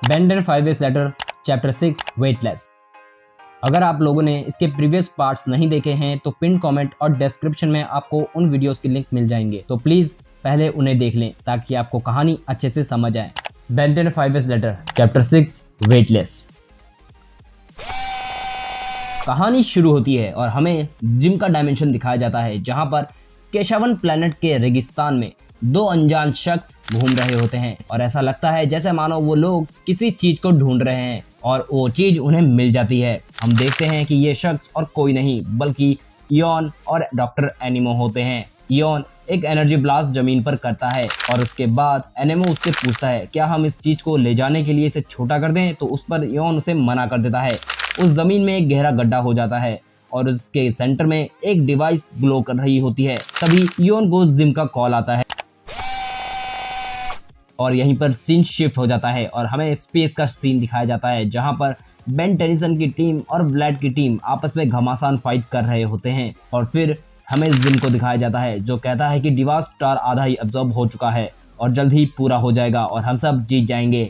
Ben 10 5 Years Later chapter 6 weightless. अगर आप लोगों ने इसके प्रीवियस पार्ट्स नहीं देखे हैं तो पिन कमेंट और डिस्क्रिप्शन में आपको उन वीडियोस की लिंक मिल जाएंगे, तो प्लीज पहले उन्हें देख लें ताकि आपको कहानी अच्छे से समझ आए। Ben 10 5 Years Later chapter 6 weightless. कहानी शुरू होती है और हमें जिम का डायमेंशन दिखाया जाता है, जहां पर केशावन प्लेनेट के रेगिस्तान में दो अनजान शख्स घूम रहे होते हैं और ऐसा लगता है जैसे मानो वो लोग किसी चीज को ढूंढ रहे हैं और वो चीज उन्हें मिल जाती है। हम देखते हैं कि ये शख्स और कोई नहीं बल्कि इयॉन और डॉक्टर एनिमो होते हैं। इयॉन एक एनर्जी ब्लास्ट जमीन पर करता है और उसके बाद एनिमो उससे पूछता है क्या हम इस चीज को ले जाने के लिए इसे छोटा कर दें, तो उस पर इयॉन उसे मना कर देता है। उस जमीन में एक गहरा गड्ढा हो जाता है और उसके सेंटर में एक डिवाइस ग्लो कर रही होती है। तभी इयॉन को जिम का कॉल आता है और यहीं पर सीन शिफ्ट हो जाता है और हमें स्पेस का सीन दिखाया जाता है, जहां पर बेन टेनिसन की टीम और व्लाड की टीम आपस में घमासान फाइट कर रहे होते हैं। और फिर हमें जिम को दिखाया जाता है जो कहता है कि डिवास स्टार आधा ही अब्जॉर्ब हो चुका है और जल्द ही पूरा हो जाएगा और हम सब जीत जाएंगे।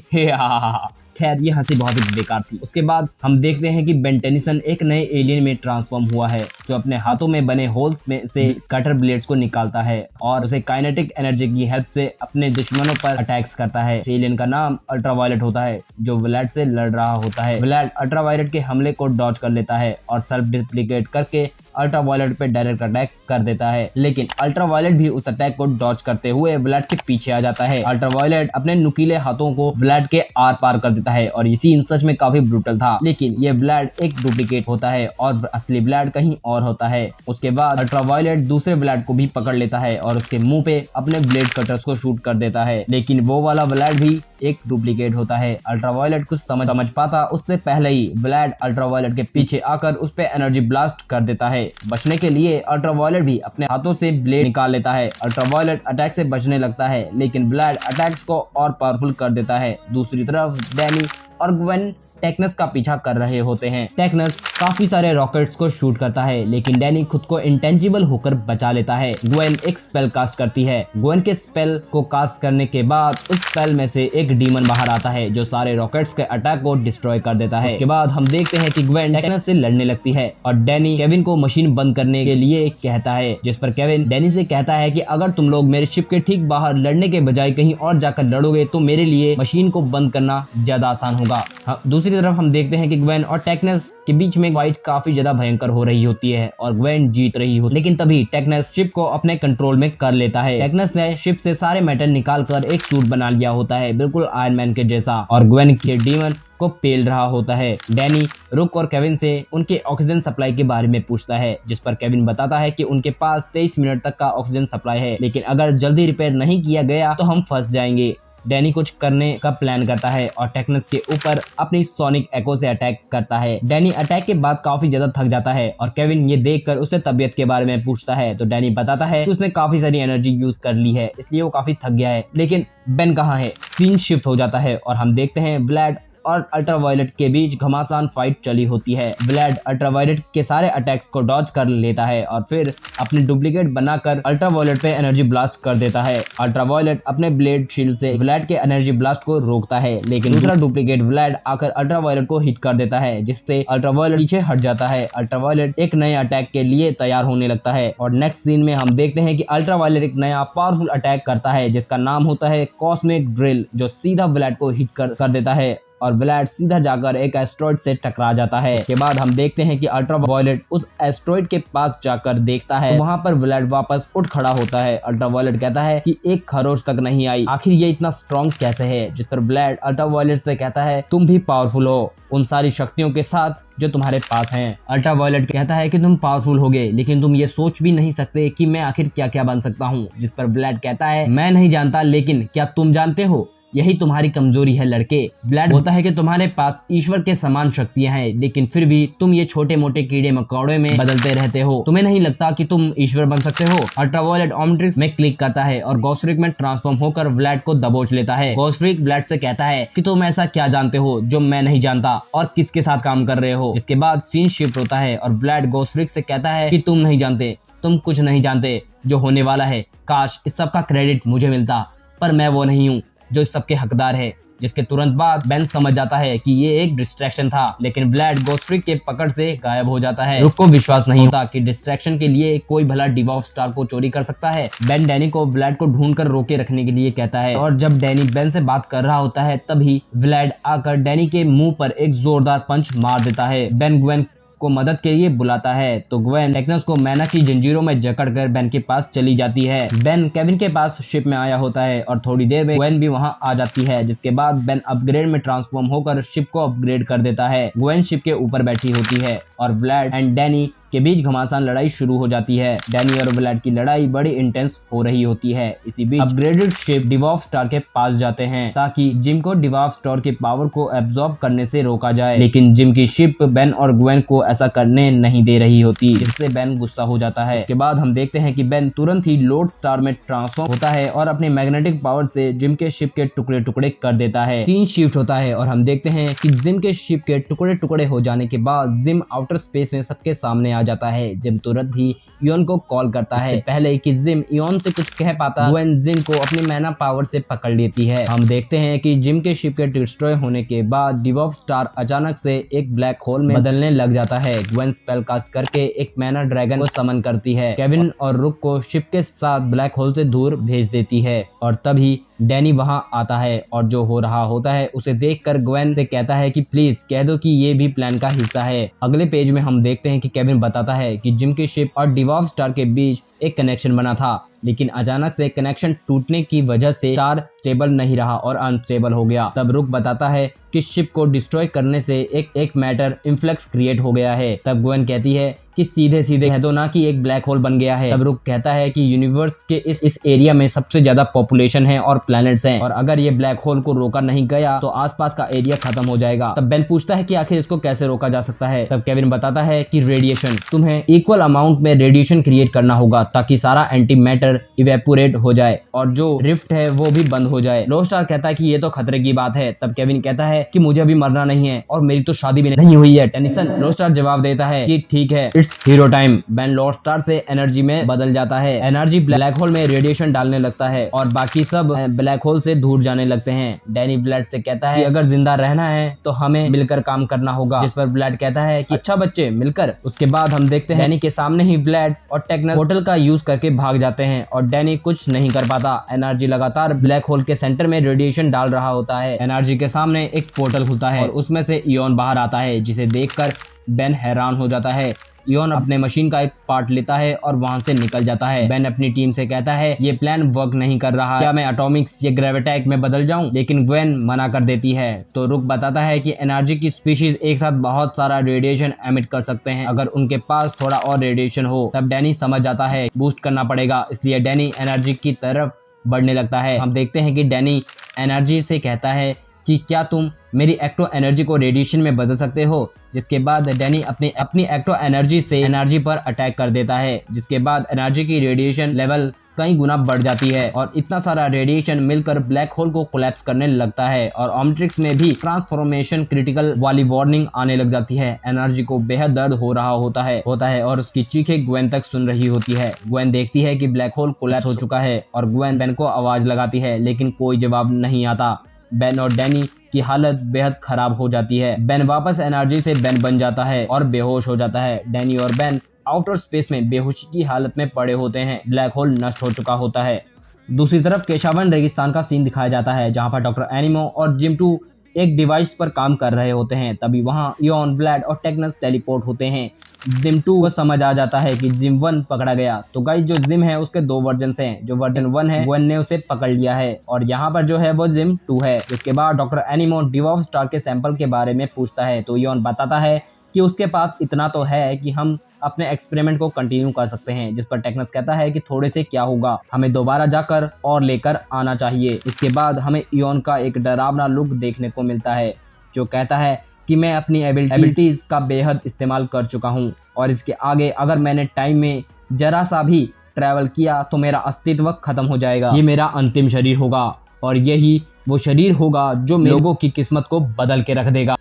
खैर ये हंसी बहुत ही बेकार थी। उसके बाद हम देखते हैं कि बेन टेनिसन एक नए एलियन में ट्रांसफॉर्म हुआ है जो अपने हाथों में बने होल्स में से कटर ब्लेड्स को निकालता है और उसे काइनेटिक एनर्जी की हेल्प से अपने दुश्मनों पर अटैक्स करता है। एलियन का नाम अल्ट्रावायलेट होता है जो व्लाड से लड़ रहा होता है। व्लाड अल्ट्रावायलेट के हमले को डॉज कर लेता है और सेल्फ डिप्लीकेट करके अल्ट्रावायलेट पे डायरेक्ट अटैक कर देता है, लेकिन अल्ट्रावायलेट भी उस अटैक को डॉज करते हुए व्लाड के पीछे आ जाता है। अल्ट्रावायलेट अपने नुकीले हाथों को व्लाड के आर पार कर देता है और ये सीन सच में काफी ब्रूटल था, लेकिन ये व्लाड एक डुप्लीकेट होता है और असली व्लाड कहीं और होता है। उसके बाद अल्ट्रावायलेट दूसरे व्लाड को भी पकड़ लेता है और उसके मुंह पे अपने ब्लेड कटर्स को शूट कर देता है, लेकिन वो वाला व्लाड भी एक डुप्लीकेट होता है। अल्ट्रावायलेट कुछ समझ पाता उससे पहले ही व्लाड अल्ट्रावायलेट के पीछे आकर उस पे एनर्जी ब्लास्ट कर देता है। बचने के लिए अल्ट्रावायलेट भी अपने हाथों से ब्लेड निकाल लेता है। अल्ट्रावायलेट अटैक से बचने लगता है, लेकिन व्लाड अटैक्स को और पावरफुल कर देता है। दूसरी तरफ डैनी और ग्वेन टेक्नस का पीछा कर रहे होते हैं। टेक्नस काफी सारे रॉकेट्स को शूट करता है, लेकिन डैनी खुद को इंटेंजिबल होकर बचा लेता है। ग्वेन एक स्पेल कास्ट करती है। ग्वेन के स्पेल को कास्ट करने के बाद उस स्पेल में से एक डीमन बाहर आता है जो सारे रॉकेट्स के अटैक को डिस्ट्रॉय कर देता है। उसके बाद हम देखते हैं कि ग्वेन टेक्नस से लड़ने लगती है और डैनी केविन को मशीन बंद करने के लिए कहता है, जिस पर केविन डैनी से कहता है कि अगर तुम लोग मेरे शिप के ठीक बाहर लड़ने के बजाय कहीं और जाकर लड़ोगे तो मेरे लिए मशीन को बंद करना ज्यादा आसान होगा। दूसरी तरफ हम देखते हैं कि ग्वेन और टेक्नस के बीच में फाइट काफी ज्यादा भयंकर हो रही होती है और ग्वेन जीत रही होती है, लेकिन तभी टेक्नस शिप को अपने कंट्रोल में कर लेता है। टेक्नस ने शिप से सारे मेटल निकालकर एक सूट बना लिया होता है बिल्कुल आयरन मैन के जैसा और ग्वेन के डीमन को पेल रहा होता है। डैनी रुक और केविन से उनके ऑक्सीजन सप्लाई के बारे में पूछता है, जिस पर केविन बताता है कि उनके पास 23 मिनट तक का ऑक्सीजन सप्लाई है, लेकिन अगर जल्दी रिपेयर नहीं किया गया तो हम फंस जाएंगे। डैनी कुछ करने का प्लान करता है और टेक्नस के ऊपर अपनी सोनिक एको से अटैक करता है। डैनी अटैक के बाद काफी ज्यादा थक जाता है और केविन ये देखकर उससे तबीयत के बारे में पूछता है, तो डैनी बताता है कि उसने काफी सारी एनर्जी यूज कर ली है इसलिए वो काफी थक गया है। लेकिन बेन कहाँ है? सीन शिफ्ट हो जाता है और हम देखते हैं व्लाड और अल्ट्रावायलेट के बीच घमासान फाइट चली होती है। व्लाड अल्ट्रावायलेट के सारे अटैक्स को डॉज कर लेता है और फिर अपने डुप्लीकेट बनाकर अल्ट्रावायलेट पे एनर्जी ब्लास्ट कर देता है। अल्ट्रावायलेट अपने ब्लेड शील्ड से व्लाड के एनर्जी ब्लास्ट को रोकता है, लेकिन दूसरा डुप्लीकेट व्लाड आकर अल्ट्रावायलेट को हिट कर देता है, जिससे अल्ट्रावायलेट पीछे हट जाता है। अल्ट्रावायलेट एक नए अटैक के लिए तैयार होने लगता है और नेक्स्ट सीन में हम देखते हैं कि अल्ट्रावायलेट एक नया पावरफुल अटैक करता है जिसका नाम होता है कॉस्मिक ड्रिल, जो सीधा व्लाड को हिट कर देता है और व्लाड सीधा जाकर एक एस्ट्रॉइड से टकरा जाता है। के बाद हम देखते हैं कि अल्ट्रावायलेट उस एस्ट्रॉइड के पास जाकर देखता है, तो वहां पर व्लाड वापस उठ खड़ा होता है। अल्ट्रावायलेट कहता है कि एक खरोच तक नहीं आई, आखिर ये इतना स्ट्रॉन्ग कैसे है? जिस पर व्लाड अल्ट्रावायलेट से कहता है तुम भी पावरफुल हो उन सारी शक्तियों के साथ जो तुम्हारे पास हैं। अल्ट्रावायलेट कहता है कि तुम पावरफुल होगे, लेकिन तुम ये सोच भी नहीं सकते कि मैं आखिर क्या क्या बन सकता हूँ। जिस पर व्लाड कहता है मैं नहीं जानता, लेकिन क्या तुम जानते हो यही तुम्हारी कमजोरी है लड़के। व्लाड बोलता है कि तुम्हारे पास ईश्वर के समान शक्तियां हैं, लेकिन फिर भी तुम ये छोटे मोटे कीड़े मकोड़े में बदलते रहते हो। तुम्हें नहीं लगता कि तुम ईश्वर बन सकते हो? अल्ट्रावायलेट ओमनिट्रिक्स में क्लिक करता है और गोस्ट्रिक में ट्रांसफॉर्म होकर व्लाड को दबोच लेता है। गोस्ट्रिक व्लाड से कहता है कि तुम ऐसा क्या जानते हो जो मैं नहीं जानता और किसके साथ काम कर रहे हो। इसके बाद सीन शिफ्ट होता है और व्लाड गोस्ट्रिक से कहता है कि तुम नहीं जानते, तुम कुछ नहीं जानते जो होने वाला है। काश इस सब का क्रेडिट मुझे मिलता, पर मैं वो नहीं हूँ जो इस सब के हकदार है। जिसके तुरंत बाद बेन समझ जाता है कि ये एक डिस्ट्रैक्शन था, लेकिन ब्लैड गोस्ट फ्रीक के पकड़ से गायब हो जाता है। रुक को विश्वास नहीं होता कि डिस्ट्रैक्शन के लिए कोई भला डिवॉर्फ स्टार को चोरी कर सकता है। बेन डैनी को व्लैड को ढूंढ कर रोके रखने के लिए कहता है, और जब डैनी बेन से बात कर रहा होता है तभी व्लैड आकर डैनी के मुंह पर एक जोरदार पंच मार देता है। बेन ग्वेन को मदद के लिए बुलाता है तो ग्वेन टेक्नस को मैना की जंजीरों में जकड़कर बेन के पास चली जाती है। बेन केविन के पास शिप में आया होता है और थोड़ी देर में ग्वेन भी वहां आ जाती है, जिसके बाद बेन अपग्रेड में ट्रांसफॉर्म होकर शिप को अपग्रेड कर देता है। ग्वेन शिप के ऊपर बैठी होती है और व्लैड एंड डैनी के बीच घमासान लड़ाई शुरू हो जाती है। डैनी और व्लैड की लड़ाई बड़ी इंटेंस हो रही होती है। इसी बीच अपग्रेडेड शिप डिवॉर्फ स्टार के पास जाते हैं ताकि जिम को डिवॉर्फ स्टार की पावर को एब्जॉर्ब करने से रोका जाए, लेकिन जिम की शिप बेन और ग्वेन को ऐसा करने नहीं दे रही होती, जिससे बेन गुस्सा हो जाता है। इसके बाद हम देखते हैं कि बेन तुरंत ही लोड स्टार में ट्रांसफॉर्म होता है और अपने मैग्नेटिक पावर से जिम के शिप के टुकड़े टुकड़े कर देता है। सीन शिफ्ट होता है और हम देखते हैं कि जिम के शिप के टुकड़े टुकड़े हो जाने के बाद जिम आउटर स्पेस में सबके सामने आ जाता है। जिम तुरंत ही इयोन को कॉल करता है पहले कि जिम इयोन से कुछ कह पाता, ग्वेन जिम को अपनी मैना पावर से पकड़ लेती है। हम देखते हैं कि जिम के शिप के डिस्ट्रॉय होने के बाद डिवॉर्फ स्टार अचानक से एक ब्लैक होल में बदलने लग जाता है। ग्वेन स्पेल कास्ट करके एक मैना ड्रैगन को समन करती है। केविन और रुक को शिप के साथ ब्लैक होल से दूर भेज देती है और तभी डैनी वहां आता है और जो हो रहा होता है उसे देखकर ग्वेन से कहता है कि प्लीज कह दो कि ये भी प्लान का हिस्सा है। अगले पेज में हम देखते हैं कि केविन बताता है कि जिम की शिप और डिवॉर्फ स्टार के बीच एक कनेक्शन बना था, लेकिन अचानक से कनेक्शन टूटने की वजह से स्टार स्टेबल नहीं रहा और अनस्टेबल हो गया। तब रुक बताता है कि शिप को डिस्ट्रॉय करने से एक मैटर इन्फ्लक्स क्रिएट हो गया है। तब ग्वेन कहती है कि सीधे सीधे कह दो ना कि एक ब्लैक होल बन गया है। तब रुक कहता है कि यूनिवर्स के इस एरिया में सबसे ज्यादा पॉपुलेशन है और प्लैनेट्स हैं, और अगर ये ब्लैक होल को रोका नहीं गया तो आसपास का एरिया खत्म हो जाएगा। तब बेन पूछता है कि आखिर इसको कैसे रोका जा सकता है। तब केविन बताता है कि रेडिएशन, तुम्हें इक्वल अमाउंट में रेडिएशन क्रिएट करना होगा ताकि सारा एंटी मैटर इवेपोरेट हो जाए और जो रिफ्ट है वो भी बंद हो जाए। लोड स्टार कहता है कि ये तो खतरे की बात है। तब केविन कहता है कि मुझे अभी मरना नहीं है और मेरी तो शादी भी नहीं हुई है टेनिसन। लोड स्टार जवाब देता है कि ठीक है, hero time. Ben load star से एनर्जी में बदल जाता है। एनर्जी ब्लैक होल में रेडिएशन डालने लगता है और बाकी सब ब्लैक होल से दूर जाने लगते हैं। डैनी व्लैड से कहता है कि अगर जिंदा रहना है तो हमें मिलकर काम करना होगा, जिस पर व्लैड कहता है कि अच्छा बच्चे मिलकर। उसके बाद हम देखते हैं डैनी के सामने ही व्लैड और टेक्नस पोर्टल का यूज करके भाग जाते हैं और डैनी कुछ नहीं कर पाता। एनर्जी लगातार ब्लैक होल के सेंटर में रेडिएशन डाल रहा होता है। एनर्जी के सामने एक पोर्टल खुलता है और उसमें से इयोन बाहर आता है, जिसे देखकर बेन हैरान हो जाता है। इयोन अपने मशीन का एक पार्ट लेता है और वहां से निकल जाता है। बेन अपनी टीम से कहता है ये प्लान वर्क नहीं कर रहा, क्या मैं एटॉमिक्स या ग्रेविटैक में बदल जाऊं? लेकिन ग्वेन मना कर देती है। तो रुक बताता है कि एनर्जी की स्पीशीज एक साथ बहुत सारा रेडिएशन एमिट कर सकते हैं अगर उनके पास थोड़ा और रेडिएशन हो। तब डैनी समझ जाता है बूस्ट करना पड़ेगा, इसलिए डैनी एनर्जी की तरफ बढ़ने लगता है। हम देखते हैं कि डैनी एनर्जी से कहता है कि क्या तुम मेरी एक्टो एनर्जी को रेडिएशन में बदल सकते हो? जिसके बाद डैनी अपनी एक्टो एनर्जी से एनर्जी पर अटैक कर देता है, जिसके बाद एनर्जी की रेडिएशन लेवल कई गुना बढ़ जाती है और इतना सारा रेडिएशन मिलकर ब्लैक होल को कोलैप्स करने लगता है और ऑम्निट्रिक्स में भी ट्रांसफॉर्मेशन क्रिटिकल वाली वार्निंग आने लग जाती है। एनर्जी को बेहद दर्द हो रहा होता है और उसकी चीखें ग्वेन तक सुन रही होती है। ग्वेन देखती है कि ब्लैक होल कोलैप्स हो चुका है और ग्वेन बेन को आवाज लगाती है, लेकिन कोई जवाब नहीं आता। बेन और डैनी की हालत बेहद खराब हो जाती है। बेन वापस एनर्जी से बेन बन जाता है और बेहोश हो जाता है। डैनी और बेन आउटर स्पेस में बेहोशी की हालत में पड़े होते हैं। ब्लैक होल नष्ट हो चुका होता है। दूसरी तरफ केशावन रेगिस्तान का सीन दिखाया जाता है, जहां पर डॉक्टर एनिमो और जिम 2 एक डिवाइस पर काम कर रहे होते हैं। तभी वहां इयोन, व्लैड और टेक्नस टेलीपोर्ट होते हैं। जिम 2 को समझ आ जाता है कि जिम 1 पकड़ा गया। तो गाइस जो जिम है उसके 2 वर्जन हैं। जो वर्जन 1 है ग्वेन ने उसे पकड़ लिया है और यहाँ पर जो है वो जिम 2 है। इसके बाद डॉक्टर एनिमो डिवॉर्फ स्टार के सैंपल के बारे में पूछता है तो इयोन बताता है कि उसके पास इतना तो है कि हम अपने एक्सपेरिमेंट को कंटिन्यू कर सकते हैं। जिस पर टेक्नस कहता है कि थोड़े से क्या होगा, हमें दोबारा जाकर और लेकर आना चाहिए। इसके बाद हमें इयोन का एक डरावना लुक देखने को मिलता है, जो कहता है कि मैं अपनी एबिलिटीज का बेहद इस्तेमाल कर चुका हूँ और इसके आगे अगर मैंने टाइम में जरा सा भी ट्रैवल किया तो मेरा अस्तित्व खत्म हो जाएगा। ये मेरा अंतिम शरीर होगा और यही वो शरीर होगा जो लोगों की किस्मत को बदल के रख देगा।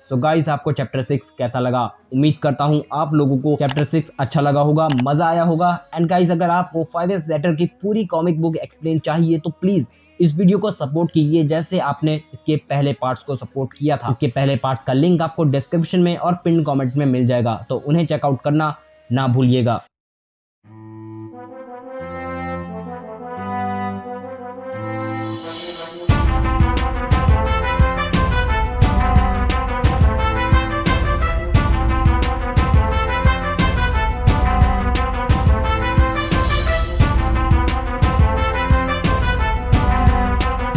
सो गाइस आपको चैप्टर 6 कैसा लगा? उम्मीद करता हूँ आप लोगों को चैप्टर 6 अच्छा लगा होगा, मजा आया होगा। एंड गाइस अगर आपको 5S लेटर की पूरी कॉमिक बुक एक्सप्लेन चाहिए तो प्लीज इस वीडियो को सपोर्ट कीजिए जैसे आपने इसके पहले पार्ट्स को सपोर्ट किया था। इसके पहले पार्ट्स का लिंक आपको डिस्क्रिप्शन में और पिन कमेंट में मिल जाएगा, तो उन्हें चेकआउट करना ना भूलिएगा।